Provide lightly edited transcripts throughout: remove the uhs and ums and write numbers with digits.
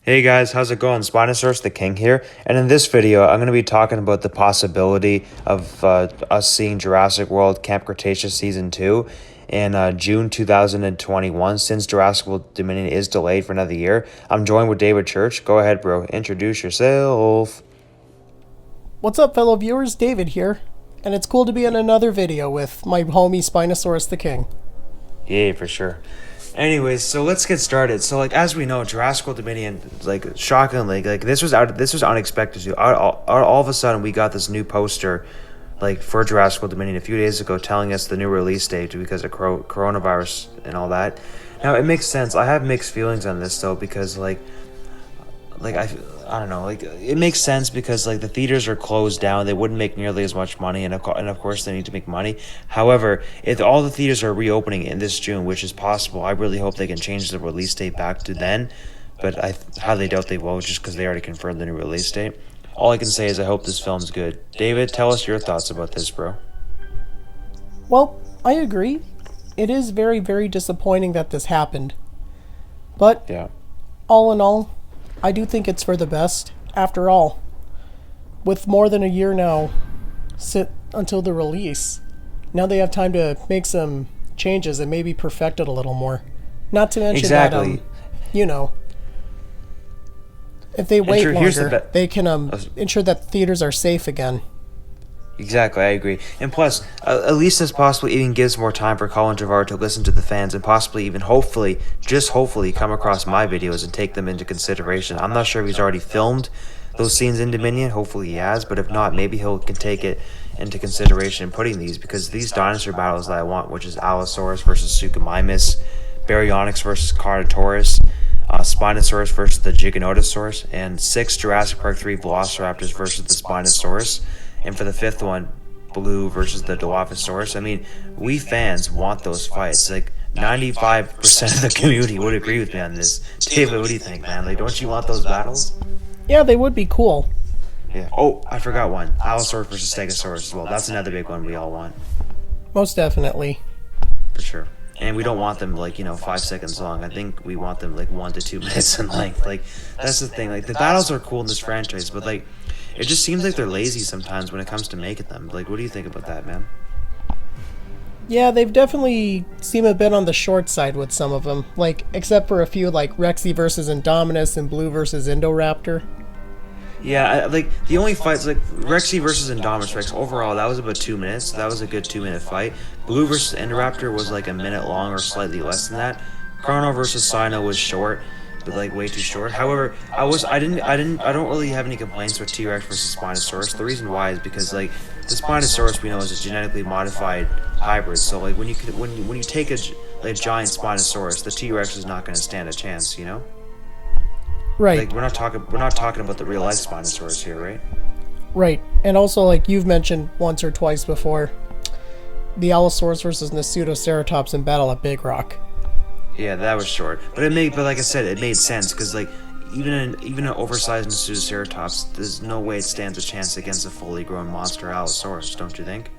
Hey guys, how's it going? Spinosaurus the King here, and in this video, I'm going to be talking about the possibility of us seeing Jurassic World Camp Cretaceous Season 2 in June 2021, since Jurassic World Dominion is delayed for another year. I'm joined with David Church. Go ahead, bro. Introduce yourself. What's up, fellow viewers? David here, and it's cool to be in another video with my homie Spinosaurus the King. Yeah, for sure. Anyways, so let's get started. So, as we know, Jurassic World Dominion, shockingly, this was unexpected. All of a sudden, we got this new poster, for Jurassic World Dominion a few days ago, telling us the new release date because of coronavirus and all that. Now, it makes sense. I have mixed feelings on this though, because I don't know, it makes sense because the theaters are closed down. They wouldn't make nearly as much money, and of course they need to make money. However, if all the theaters are reopening in this June, which is possible, I really hope they can change the release date back to then, but I highly doubt they will, just because they already confirmed the new release date. All I can say is I hope this film's good. David, tell us your thoughts about this, bro. Well, I agree. It is very, very disappointing that this happened. But, Yeah. all in all, I do think it's for the best. After all, with more than a year now until the release, now they have time to make some changes and maybe perfect it a little more. Not to mention Exactly. that, if they wait longer, they can ensure that theaters are safe again. Exactly, I agree. And plus, at least this possibly even gives more time for Colin Trevorrow to listen to the fans and possibly even hopefully, just hopefully, come across my videos and take them into consideration. I'm not sure if he's already filmed those scenes in Dominion. Hopefully he has, but if not, maybe can take it into consideration in putting these, because these dinosaur battles that I want, which is Allosaurus versus Suchomimus, Baryonyx versus Carnotaurus, Spinosaurus versus the Giganotosaurus, and 6 Jurassic Park 3 Velociraptors versus the Spinosaurus. And for the 5th one, Blue versus the Dilophosaurus. I mean, we fans want those fights. 95% of the community would agree with me on this. David, what do you think, man? Don't you want those battles? Yeah, they would be cool. Yeah. Oh, I forgot one. Allosaurus versus Stegosaurus as well. That's another big one we all want. Most definitely. For sure. And we don't want them 5 seconds long. I think we want them 1 to 2 minutes in length. That's the thing. The battles are cool in this franchise, but it just seems like they're lazy sometimes when it comes to making them. What do you think about that, man? Yeah, they've definitely seemed a bit on the short side with some of them. Except for a few Rexy versus Indominus and Blue versus Indoraptor. Yeah, the only fights, Rexy versus Indominus-Rex, overall, that was about 2 minutes. That was a good 2-minute fight. Blue versus Indoraptor was a minute long or slightly less than that. Carno versus Sino was short, but way too short. However, I don't really have any complaints with T-Rex versus Spinosaurus. The reason why is because the Spinosaurus we know is a genetically modified hybrid. So when you take a giant Spinosaurus, the T-Rex is not going to stand a chance, you know? Right. We're not talking about the real life Spinosaurus here, right? Right. And also, you you've mentioned once or twice before, the Allosaurus versus the Sinoceratops in battle at Big Rock. Yeah, that was short, but like I said, it made sense because even an oversized Sinoceratops, there's no way it stands a chance against a fully grown monster Allosaurus, don't you think?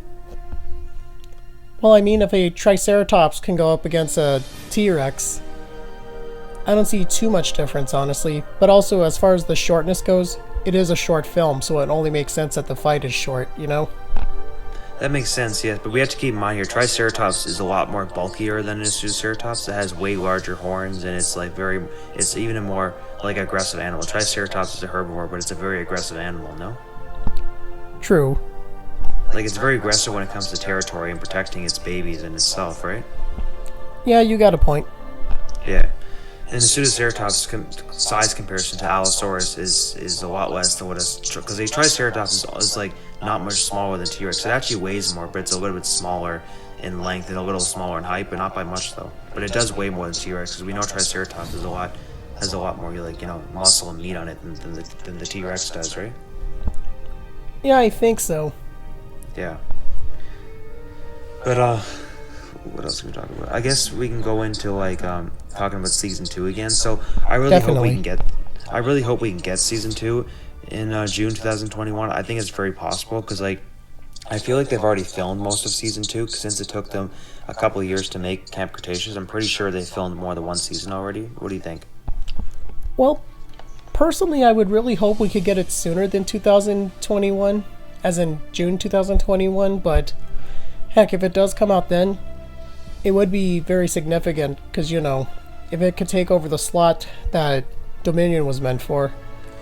Well, I mean, if a Triceratops can go up against a T-Rex, I don't see too much difference, honestly. But also, as far as the shortness goes, it is a short film, so it only makes sense that the fight is short, you know? That makes sense, yes, but we have to keep in mind here, Triceratops is a lot more bulkier than a Triceratops. It has way larger horns, and it's even a more aggressive animal. Triceratops is a herbivore, but it's a very aggressive animal, no? True. It's very aggressive when it comes to territory and protecting its babies and itself, right? Yeah, you got a point. Yeah. And the Pseudoceratops size comparison to Allosaurus is a lot less than what because a Triceratops is not much smaller than T-Rex. It actually weighs more, but it's a little bit smaller in length and a little smaller in height, but not by much though. But it does weigh more than T-Rex, because we know Triceratops has a lot more muscle and meat on it than the T-Rex does, right? Yeah, I think so. Yeah. But what else can we talk about? I guess we can go into talking about season 2 again. So I really hope we can get season 2 in June 2021. I think it's very possible because I feel like they've already filmed most of season 2 since it took them a couple of years to make Camp Cretaceous. I'm pretty sure they filmed more than one season already. What do you think? Well, Personally, I would really hope we could get it sooner than 2021, as in June 2021, but heck, if it does come out then, it would be very significant, because, if it could take over the slot that Dominion was meant for,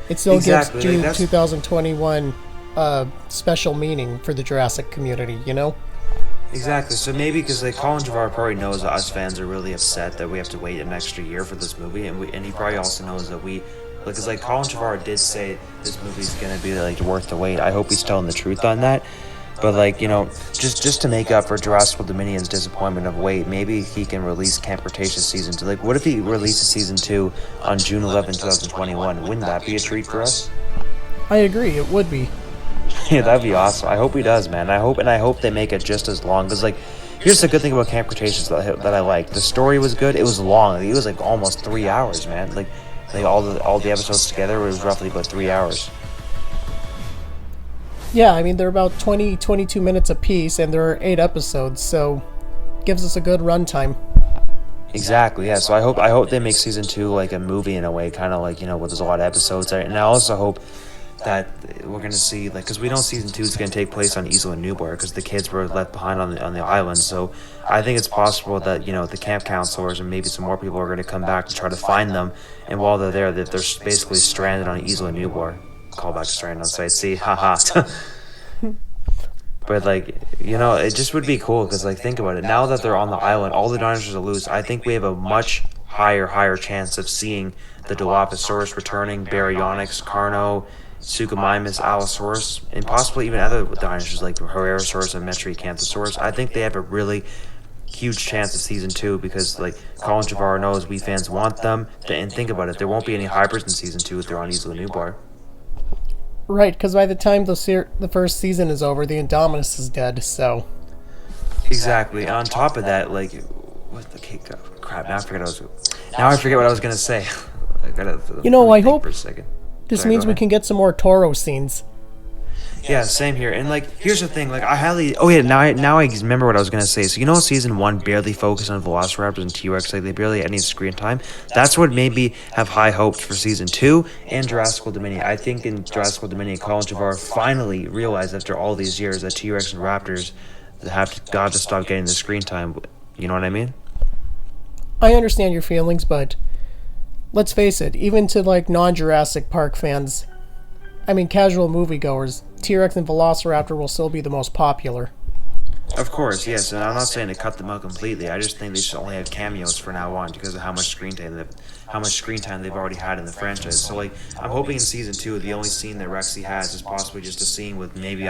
it still gives June 2021 special meaning for the Jurassic community, Exactly. So maybe because Colin Trevorrow probably knows that us fans are really upset that we have to wait an extra year for this movie, and he probably also knows that because Colin Trevorrow did say this movie's gonna be worth the wait. I hope he's telling the truth on that. But just to make up for Jurassic World Dominion's disappointment of wait, maybe he can release Camp Cretaceous Season 2. What if he releases Season 2 on June 11, 2021? Wouldn't that be a treat for us? I agree, it would be. Yeah, that'd be awesome. I hope he does, man. I hope they make it just as long. Because, here's the good thing about Camp Cretaceous that I like. The story was good. It was long. It was, almost 3 hours, man. All the episodes together, it was roughly about 3 hours. Yeah, I mean, they're about 22 minutes apiece, and there are 8 episodes, so gives us a good runtime. Exactly, yeah. So I hope they make Season 2 like a movie in a way, kind of where there's a lot of episodes. And I also hope that we're going to see, because we know Season 2 is going to take place on Isla Nublar, because the kids were left behind on the island. So I think it's possible that, the camp counselors and maybe some more people are going to come back to try to find them. And while they're there, that they're basically stranded on Isla Nublar. Call back to Stranded on Sight. See, haha. But it just would be cool because think about it. Now that they're on the island, all the dinosaurs are loose. I think we have a much higher chance of seeing the Dilophosaurus returning, Baryonyx, Carno, Suchomimus, Allosaurus, and possibly even other dinosaurs like Parasaurolophus and Metriacanthosaurus. I think they have a really huge chance of Season 2 because Colin Trevorrow knows we fans want them. And think about it, there won't be any hybrids in Season 2 if they're on Isla Nublar. Right, because by the time the first season is over, the Indominus is dead, so... Exactly. On top of that, what the cake? Crap! Now I forget what I was gonna say. I hope for a second. This means we can get some more Toro scenes. Yeah, same here. And here's the thing. I highly. Oh yeah, now I remember what I was gonna say. So Season 1 barely focused on Velociraptors and T-Rex. They barely had any screen time. That's what made me have high hopes for Season 2 and Jurassic World Dominion. I think in Jurassic World Dominion, Colin Trevorrow finally realized after all these years that T-Rex and Raptors got to stop getting the screen time. You know what I mean? I understand your feelings, but let's face it. Even to non-Jurassic Park fans, I mean casual moviegoers, T-Rex and Velociraptor will still be the most popular. Of course, yes, and I'm not saying to cut them out completely. I just think they should only have cameos for now on because of how much screen time they've already had in the franchise. So I'm hoping in Season 2 the only scene that Rexy has is possibly just a scene with maybe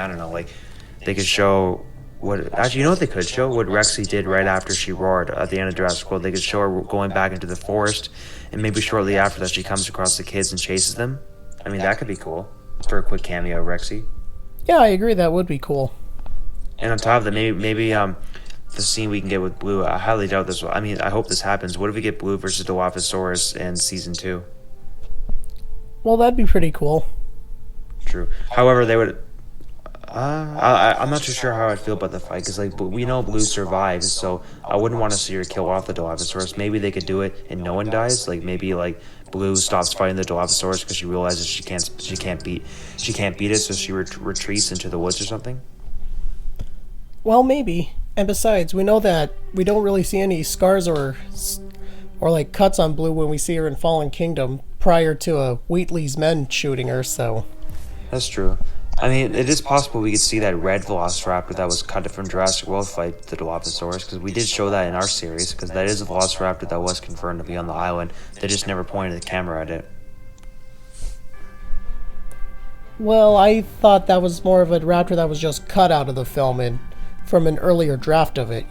they could show what they could show what Rexy did right after she roared at the end of Jurassic World. They could show her going back into the forest, and maybe shortly after that she comes across the kids and chases them. I mean that could be cool for a quick cameo of Rexy. Yeah, I agree. That would be cool. And on top of that, maybe the scene we can get with Blue. I highly doubt this. I mean, I hope this happens. What if we get Blue versus Dilophosaurus in Season 2? Well, that'd be pretty cool. True. However, they would. I'm not too sure how I'd feel about the fight because we know Blue survives, so I wouldn't want to see her kill off the Dilophosaurus. Maybe they could do it and no one dies. Maybe Blue stops fighting the Dilophosaurus because she realizes she can't beat it, so she retreats into the woods or something. Well, maybe. And besides, we know that we don't really see any scars or cuts on Blue when we see her in Fallen Kingdom prior to Wheatley's men shooting her. So that's true. I mean, it is possible we could see that red Velociraptor that was cut from Jurassic World fight the Dilophosaurus, because we did show that in our series, because that is a Velociraptor that was confirmed to be on the island. They just never pointed the camera at it. Well, I thought that was more of a raptor that was just cut out of the film and from an earlier draft of it,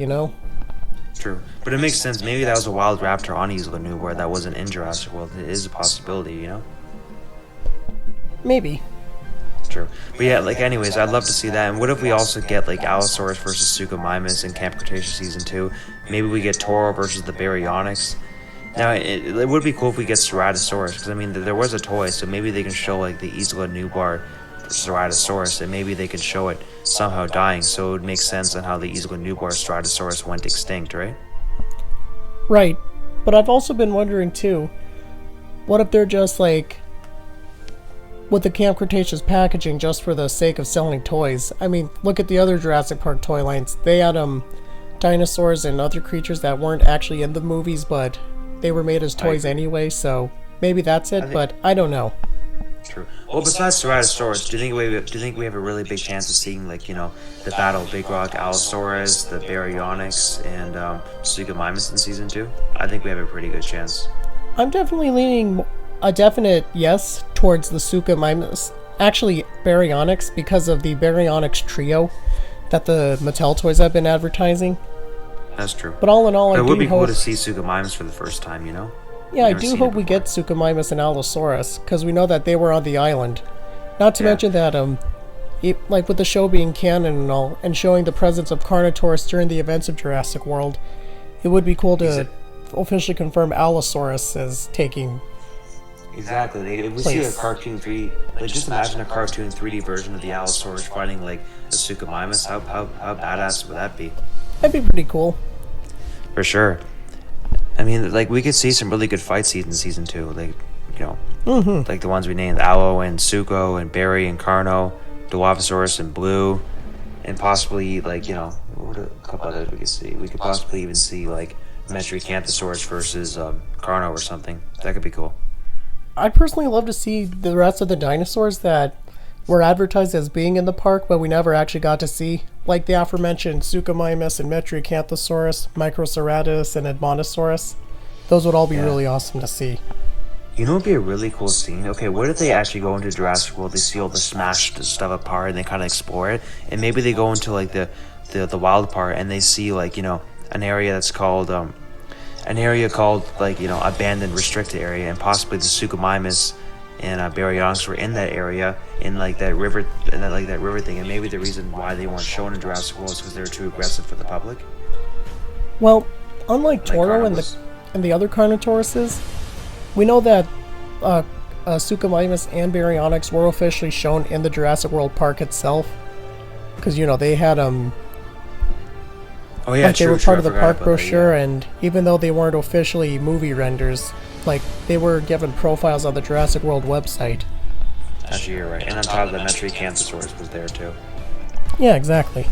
True. But it makes sense. Maybe that was a wild raptor on Isla Nublar that wasn't in Jurassic World. It is a possibility, Maybe. True. But yeah, anyways, I'd love to see that. And what if we also get, Allosaurus versus Suchomimus in Camp Cretaceous Season 2? Maybe we get Toro versus the Baryonyx. Now, it would be cool if we get Ceratops, because, I mean, there was a toy, so maybe they can show, the Isla Nublar Ceratosaurus, and maybe they could show it somehow dying, so it would make sense on how the Isla Nublar Ceratosaurus went extinct, right? Right. But I've also been wondering, too, what if they're just, with the Camp Cretaceous packaging just for the sake of selling toys. I mean, look at the other Jurassic Park toy lines. They had dinosaurs and other creatures that weren't actually in the movies, but they were made as toys anyway, so maybe that's it, but I don't know. True. Well, besides Ceratosaurus, do you think we have a really big chance of seeing, like, you know, the Battle of Big Rock, Allosaurus, the Baryonyx, and Suchomimus in Season 2? I think we have a pretty good chance. I'm definitely leaning a definite yes towards the Suchomimus. Actually, Baryonyx, because of the Baryonyx trio that the Mattel toys have been advertising. That's true. But all in all, it would be cool to see Suchomimus for the first time, you know? Yeah, I do hope we get Suchomimus and Allosaurus, because we know that they were on the island. Not to mention that, like with the show being canon and all, and showing the presence of Carnotaurus during the events of Jurassic World, it would be cool to officially confirm Allosaurus as taking Exactly. If we see a cartoon 3D, like just imagine a cartoon 3D version of the Allosaurus fighting like a Suchomimus. How badass would that be? That'd be pretty cool. For sure. I mean, like, we could see some really good fight scenes in Season 2, like, you know, like the ones we named Allo and Sucho and Barry and Carno, Dilophosaurus and Blue, and possibly, like, you know, what a couple others we could see. We could possibly even see, like, Cantosaurus versus Carno or something. That could be cool. I'd personally love to see the rest of the dinosaurs that were advertised as being in the park, but we never actually got to see, like the aforementioned Suchomimus and Cantosaurus, Microceratops, and Edmontosaurus. Those would all be really awesome to see. You know what would be a really cool scene? Okay, what if they actually go into Jurassic World, they see all the smashed stuff apart, and they kind of explore it, and maybe they go into, like, the wild part, and they see, like, you know, an area that's called, like, you know, abandoned restricted area, and possibly the Suchomimus and Baryonyx were in that area, in like that river thing, and maybe the reason why they weren't shown in Jurassic World is because they were too aggressive for the public. Well, unlike Toro and the other Carnotauruses, we know that Suchomimus and Baryonyx were officially shown in the Jurassic World Park itself, because, you know, they had they were part of the park brochure, and even though they weren't officially movie renders, like, they were given profiles on the Jurassic World website. Actually, you're right. And on top of that, Cantosaurus was there too. Yeah, exactly.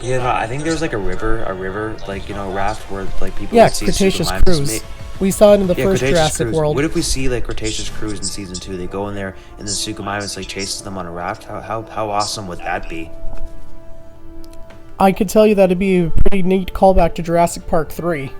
Yeah, no, I think there was like a river, like, you know, raft where like people would see Cretaceous cruise. We saw it in the first Cretaceous Jurassic cruise. World. What if we see like Cretaceous cruise in Season 2? They go in there and the Suchomimus like chases them on a raft. How awesome would that be? I could tell you that it'd be a pretty neat callback to Jurassic Park 3.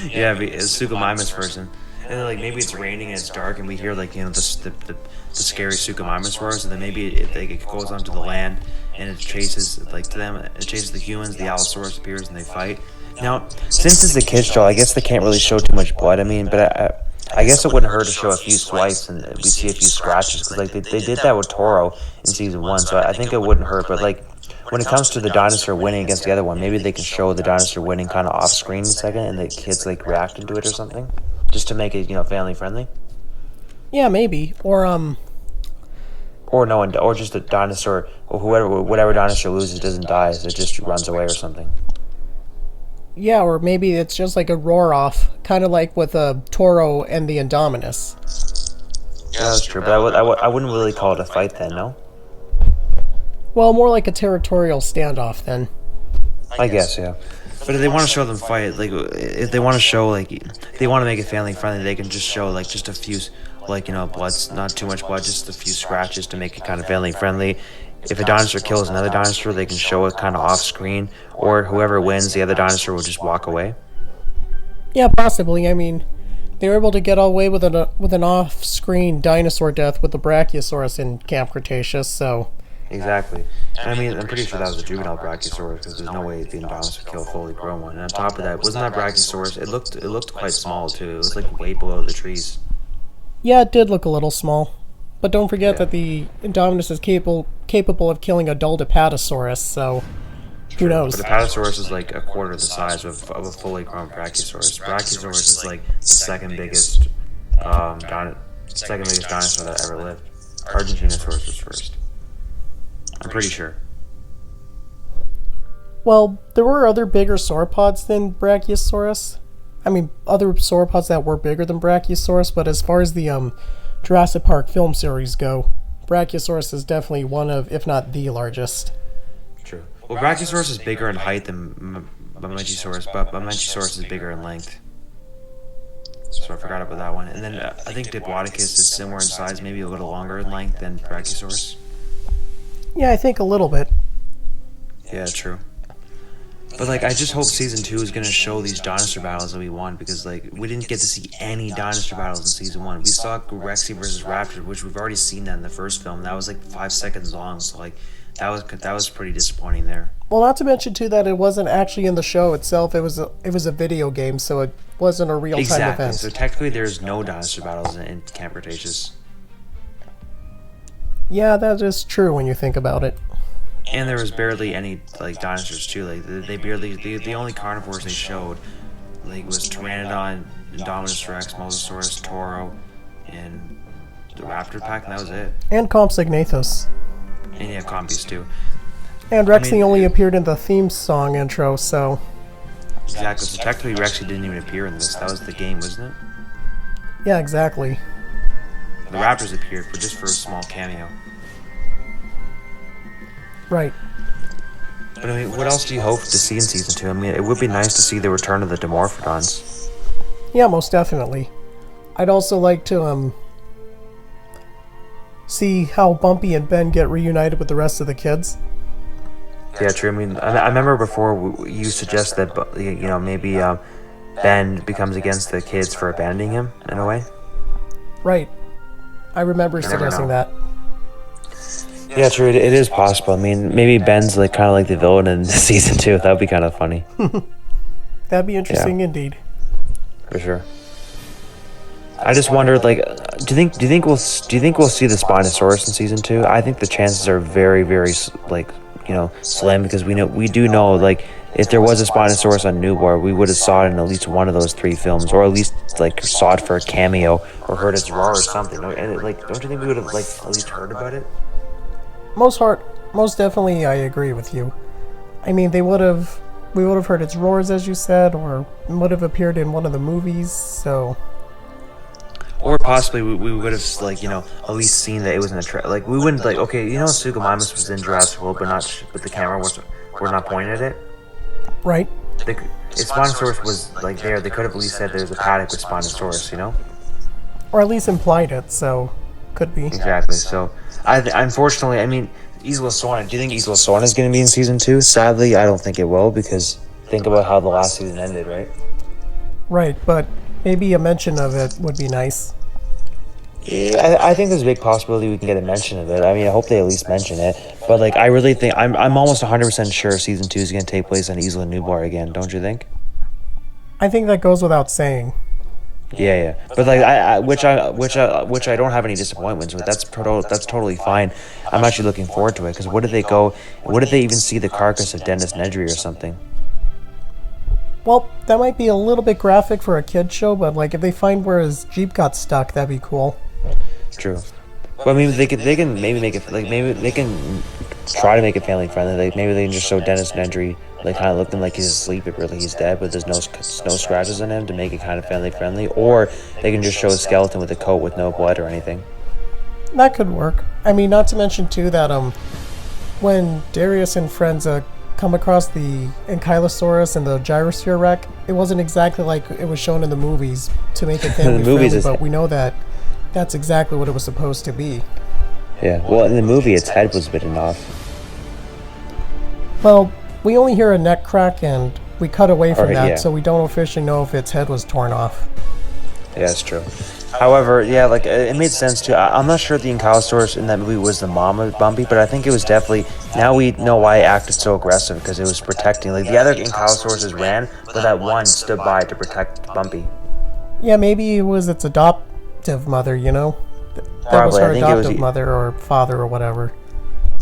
Yeah, it's a Suchomimus person. And then, like, maybe it's raining and it's dark and we hear, like, you know, the scary Suchomimus roars, and then maybe it goes onto the land and it chases, like, to them, it chases the humans, the Allosaurus appears and they fight. Now, since it's a kid's show, I guess they can't really show too much blood. I mean, but I guess it wouldn't hurt to show a few swipes and we see a few scratches, because, like, they did that with Toro in Season 1, so I think it wouldn't hurt, but, like, when it comes to the dinosaur winning against the other one, maybe they can show the dinosaur winning kind of off screen in a second and the kids like reacting to it or something, just to make it, you know, family friendly. Yeah, maybe. Or just the dinosaur, or whatever dinosaur loses doesn't die, so it just runs away or something. Yeah, or maybe it's just like a roar off, kind of like with Toro and the Indominus. Yeah, that's true, but I wouldn't really call it a fight then, no? Well, more like a territorial standoff then. I guess, yeah. But if they want to show them fight, like, if they want to show, like, they want to make it family friendly, they can just show, like, just a few, like, you know, blood's not too much blood, just a few scratches to make it kind of family friendly. If a dinosaur kills another dinosaur, they can show it kind of off screen, or whoever wins, the other dinosaur will just walk away. Yeah, possibly. I mean, they were able to get away with an off-screen dinosaur death with the Brachiosaurus in Camp Cretaceous, so... Exactly. And I mean, I'm pretty sure that was a juvenile Brachiosaurus, because there's no way the Indominus would kill a fully grown one. And on top of that, wasn't that Brachiosaurus? It looked quite small too. It was like way below the trees. Yeah, it did look a little small. But don't forget that the Indominus is capable of killing a dull Apatosaurus, so who knows? But Apatosaurus is like a quarter the size of a fully grown Brachiosaurus. Brachiosaurus is like the second biggest dinosaur that ever lived. Argentinosaurus was first. I'm pretty sure. Well, there were other bigger sauropods than Brachiosaurus. I mean, other sauropods that were bigger than Brachiosaurus, but as far as the Jurassic Park film series go, Brachiosaurus is definitely one of, if not the largest. True. Well, Brachiosaurus is bigger in height than Mamenchisaurus, but Mamenchisaurus is bigger in length. So I forgot about that one. And then I think Diplodocus is similar in size, maybe a little longer in length than Brachiosaurus. Yeah, I think a little bit. Yeah, true. But, like, I just hope Season 2 is going to show these dinosaur battles that we want, because, like, we didn't get to see any dinosaur battles in Season 1. We saw Rexy versus Raptor, which we've already seen that in the first film. That was, like, 5 seconds long, so, like, that was pretty disappointing there. Well, not to mention, too, that it wasn't actually in the show itself. It was a video game, so it wasn't a real-time event. So technically there's no dinosaur battles in Camp Cretaceous. Yeah, that is true when you think about it. And there was barely any, like, dinosaurs, too. Like, the only carnivores they showed, like, was Pteranodon, Indominus-Rex, Mosasaurus, Toro, and the Raptor pack, and that was it. And Compsognathus. And yeah, Compies, too. And Rexy only appeared in the theme song intro, so... Exactly, so technically Rexy didn't even appear in this. That was the game, wasn't it? Yeah, exactly. The Raptors appeared just for a small cameo. Right. But I mean, what else do you hope to see in Season 2? I mean, it would be nice to see the return of the Dimorphodons. Yeah, most definitely. I'd also like to, see how Bumpy and Ben get reunited with the rest of the kids. Yeah, true. I mean, I remember before you suggested that, you know, maybe Ben becomes against the kids for abandoning him, in a way. Right. I remember suggesting that. Yeah, true. It is possible. I mean, maybe Ben's like kind of like the villain in Season 2. That would be kind of funny. That'd be interesting indeed. For sure. I just wondered, like, do you think we'll see the Spinosaurus in Season 2? I think the chances are very, very, like, you know, slim, because we do know, like, if there was a Spinosaurus on Newborn, we would have saw it in at least one of those 3 films, or at least, like, saw it for a cameo or heard its roar or something. And like, don't you think we would have, like, at least heard about it? Most definitely, I agree with you. I mean, we would have heard its roars, as you said, or would have appeared in one of the movies. So, or possibly we would have, like, you know, at least seen that it was in a like, we wouldn't, like, okay, you know, Suchomimus was in Jurassic World, but not with the camera we're not pointing at it. Right. If Spinosaurus was, like, there, they could have at least said there's a paddock with Spinosaurus, you know, or at least implied it. So, could be exactly. So. Unfortunately, I mean, Isla Sorna. Do you think Isla Sorna is going to be in Season 2? Sadly, I don't think it will, because think about how the last season ended, right? Right, but maybe a mention of it would be nice. Yeah, I think there's a big possibility we can get a mention of it. I mean, I hope they at least mention it. But, like, I really think I'm almost 100% sure Season 2 is going to take place on Isla Nublar again. Don't you think? I think that goes without saying. Yeah, but like which I don't have any disappointments with. That's totally fine. I'm actually looking forward to it, because what if they even see the carcass of Dennis Nedry or something? Well, that might be a little bit graphic for a kid show, but like if they find where his Jeep got stuck, that'd be cool. True. Well, I mean, they can maybe make it, like, maybe they can try to make it family friendly. Like, maybe they can just show Dennis Nedry, like, kind of looking like he's asleep, but really he's dead, but there's no scratches on him, to make it kind of family friendly. Or they can just show a skeleton with a coat with no blood or anything. That could work. I mean, not to mention too that when Darius and friends come across the Ankylosaurus and the gyrosphere wreck, it wasn't exactly like it was shown in the movies to make it family friendly, but we know that that's exactly what it was supposed to be. Yeah, well, in the movie, its head was bitten off. Well, we only hear a neck crack, and we cut away from that, so we don't officially know if its head was torn off. Yeah, that's true. However, yeah, like, it made sense too. I'm not sure if the Ankylosaurus in that movie was the mom of Bumpy, but I think it was definitely. Now we know why it acted so aggressive, because it was protecting. Like, the other Ankylosauruses ran, but that one stood by to protect Bumpy. Yeah, maybe it was its adoptive mother, you know? That was her adoptive mother or father or whatever.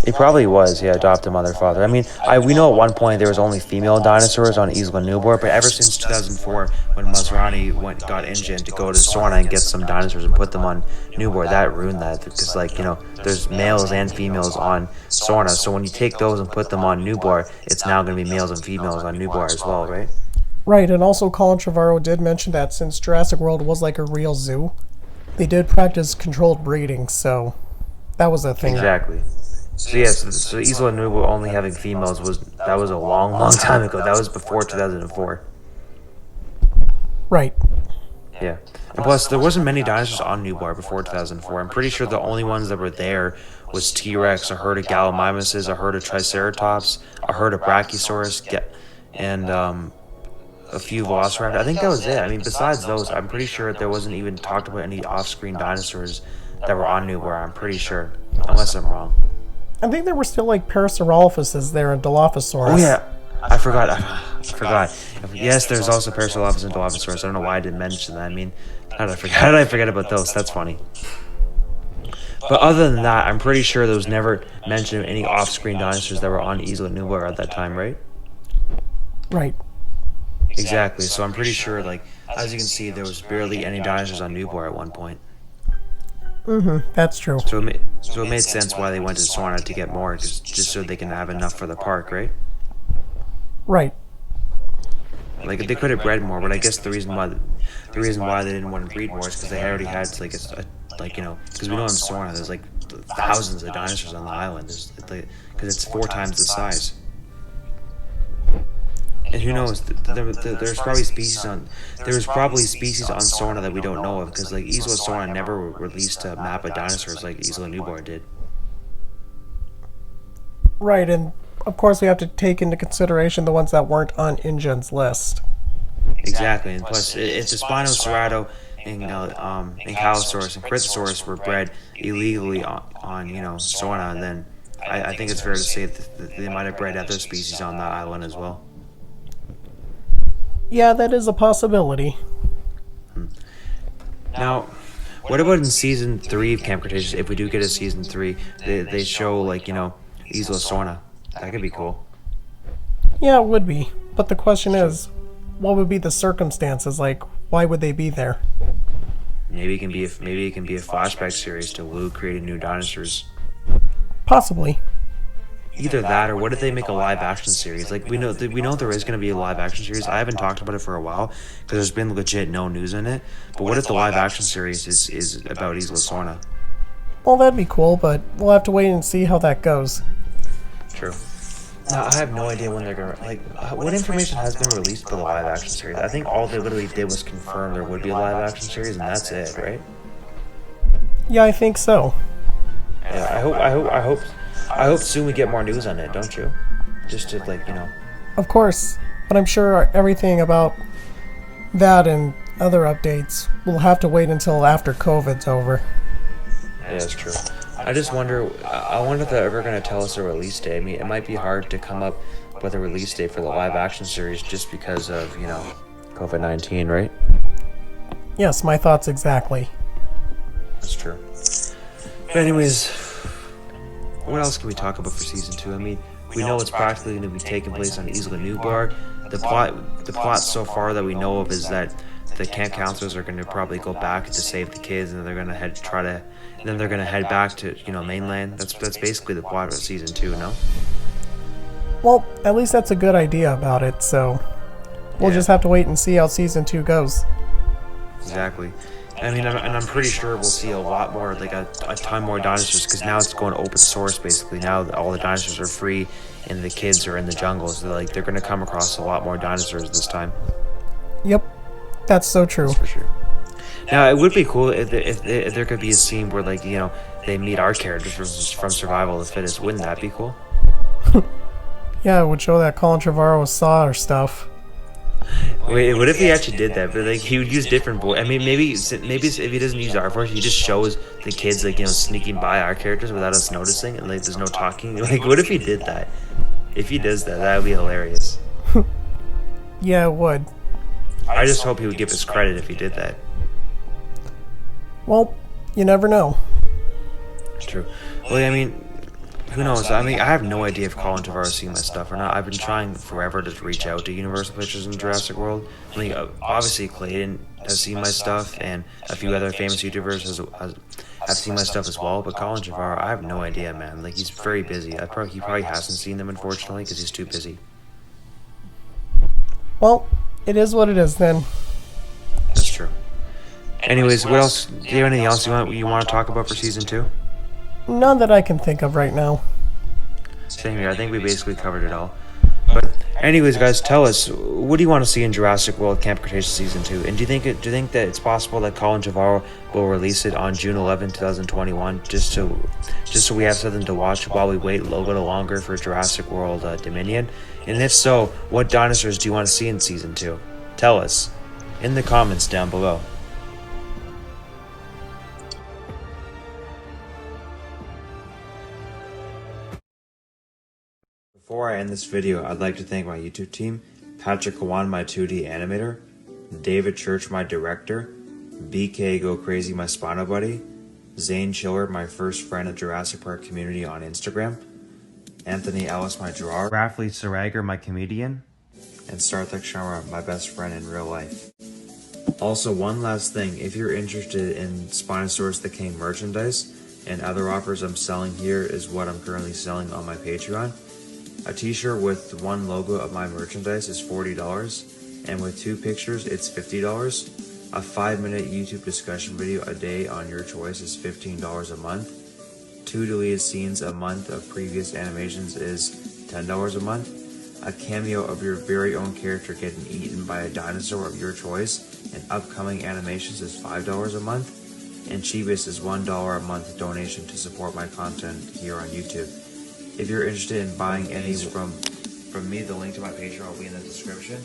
It probably was, yeah, adopted mother, father. I mean, we know at one point there was only female dinosaurs on Isla Nublar, but ever since 2004, when Masrani got engine to go to Sorna and get some dinosaurs and put them on Nublar, that ruined that, because, like, you know, there's males and females on Sorna, so when you take those and put them on Nublar, it's now going to be males and females on Nublar as well, right? Right, and also Colin Trevorrow did mention that since Jurassic World was like a real zoo, They did practice controlled breeding, so that was a thing. Exactly. So yes, so Isla Nublar only having females was a long, long time ago. That was before 2004. Right. Yeah. And plus, there wasn't many dinosaurs on Nublar before 2004. I'm pretty sure the only ones that were there was T-Rex, a herd of Gallimimuses, a herd of Triceratops, a herd of Brachiosaurus, and a few Velociraptors. I think that was it. I mean, besides those, I'm pretty sure there wasn't even talked about any off-screen dinosaurs that were on Nublar. I'm pretty sure, unless I'm wrong. I think there were still like Parasaurolophus there and Dilophosaurus. Oh yeah, I forgot. Yes, there's also Parasaurolophus and Dilophosaurus. I don't know why I didn't mention that. I mean, how did I forget about those? That's funny. But other than that, I'm pretty sure there was never mention of any off-screen dinosaurs that were on Isla Nublar at that time, right? Right. Exactly. So I'm pretty sure, like, as you can see, there was barely any dinosaurs on Nublar at one point. That's true. So it made sense why they went to Sorna to get more, just so they can have enough for the park, right? Right. Like, they could have bred more, but I guess the reason why they didn't want to breed more is because they already had because we know in Sorna there's like thousands of dinosaurs on the island, because it's 4 times the size. And who knows? There's probably species on Sorna that we don't know of, because like Isla Sorna never released a map of dinosaurs like Isla Nublar did. Right, and of course we have to take into consideration the ones that weren't on InGen's list. Exactly, and plus, if the Spinosaurus and Ankylosaurus and Cretaceous were bred illegally on Sorna, then I think it's fair to say that they might have bred other species on that island as well. Yeah, that is a possibility. Now, what about in season 3 of Camp Cretaceous? If we do get a season 3, they show Isla Sorna. That could be cool. Yeah, it would be. But the question is, what would be the circumstances? Like, why would they be there? Maybe it can be a flashback series to Lou creating new dinosaurs. Possibly. Either that, or what if they make a live-action series? Like, we know there is going to be a live-action series. I haven't talked about it for a while, because there's been legit no news in it. But what if the live-action series is about Isla Sorna? Well, that'd be cool, but we'll have to wait and see how that goes. True. Now, I have no idea when they're going to... what information has been released for the live-action series? I think all they literally did was confirm there would be a live-action series, and that's it, right? Yeah, I think so. Yeah, I hope soon we get more news on it, don't you? Just to, Of course, but I'm sure everything about that and other updates will have to wait until after COVID's over. Yeah, that's true. I just wonder, if they're ever going to tell us a release date. I mean, it might be hard to come up with a release date for the live-action series just because of, COVID-19, right? Yes, my thoughts exactly. That's true. But anyways, what else can we talk about for season 2? I mean, we know it's practically going to be taking place on Isla Nublar. The plot so far that we know of is that the camp counselors are going to probably go back to save the kids, and they're going to head back to mainland. That's basically the plot of season 2. No. Well, at least that's a good idea about it. So we'll just have to wait and see how season 2 goes. Exactly. I mean, I'm pretty sure we'll see a lot more, like a ton more dinosaurs, because now it's going open source, basically. Now all the dinosaurs are free, and the kids are in the jungle, so they're going to come across a lot more dinosaurs this time. Yep, that's so true. That's for sure. Now, it would be cool if there could be a scene where, they meet our characters from Survival of the Fittest. Wouldn't that be cool? Yeah, it would show that Colin Trevorrow saw our stuff. Wait, what if he actually did that? But he would use different voice. I mean, maybe if he doesn't use our voice, he just shows the kids sneaking by our characters without us noticing, and there's no talking. What if he did that? If he does that, that would be hilarious. Yeah, it would. I just hope he would give us credit if he did that. Well, you never know. True. Well, I mean, who knows? I mean, I have no idea if Colin Trevorrow's seen my stuff or not. I've been trying forever to reach out to Universal Pictures and Jurassic World. I mean, obviously Clayton has seen my stuff, and a few other famous YouTubers have seen my stuff as well. But Colin Trevorrow, I have no idea, man. He's very busy. He probably hasn't seen them, unfortunately, because he's too busy. Well, it is what it is then. That's true. Anyways, what else? Do you have anything else you want to talk about for season 2? None that I can think of right now. Same here. I think we basically covered it all. But anyways, guys, tell us, what do you want to see in Jurassic World Camp Cretaceous season 2? And do you think that it's possible that Colin Trevorrow will release it on June 11, 2021, just so we have something to watch while we wait a little bit longer for Jurassic World Dominion? And if so, what dinosaurs do you want to see in season 2? Tell us in the comments down below. Before I end this video, I'd like to thank my YouTube team, Patrik, Cauan, my 2D animator, David Church, my director, BK Go Crazy, my Spino buddy, Zane Chiller, my first friend at Jurassic Park community on Instagram, Anthony Ellis, my drawer, Rafley Sarager, my comedian, and Sarthak Sharma, my best friend in real life. Also, one last thing, if you're interested in Spinosaurus the King merchandise and other offers I'm selling here is what I'm currently selling on my Patreon. A t-shirt with one logo of my merchandise is $40, and with 2 pictures it's $50. A 5-minute YouTube discussion video a day on your choice is $15 a month. 2 deleted scenes a month of previous animations is $10 a month. A cameo of your very own character getting eaten by a dinosaur of your choice and upcoming animations is $5 a month. And cheapest is $1 a month donation to support my content here on YouTube. If you're interested in buying any from me, the link to my Patreon will be in the description.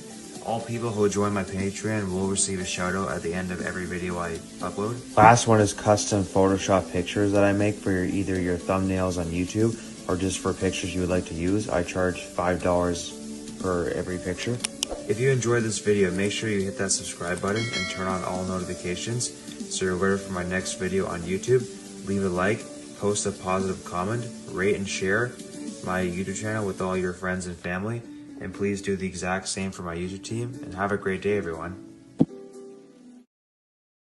All people who join my Patreon will receive a shout out at the end of every video I upload. Last one is custom Photoshop pictures that I make for either your thumbnails on YouTube or just for pictures you would like to use. I charge $5 per every picture. If you enjoyed this video, make sure you hit that subscribe button and turn on all notifications so you're alerted for my next video on YouTube. Leave a like, post a positive comment, rate and share my YouTube channel with all your friends and family, and please do the exact same for my YouTube team, and have a great day, everyone.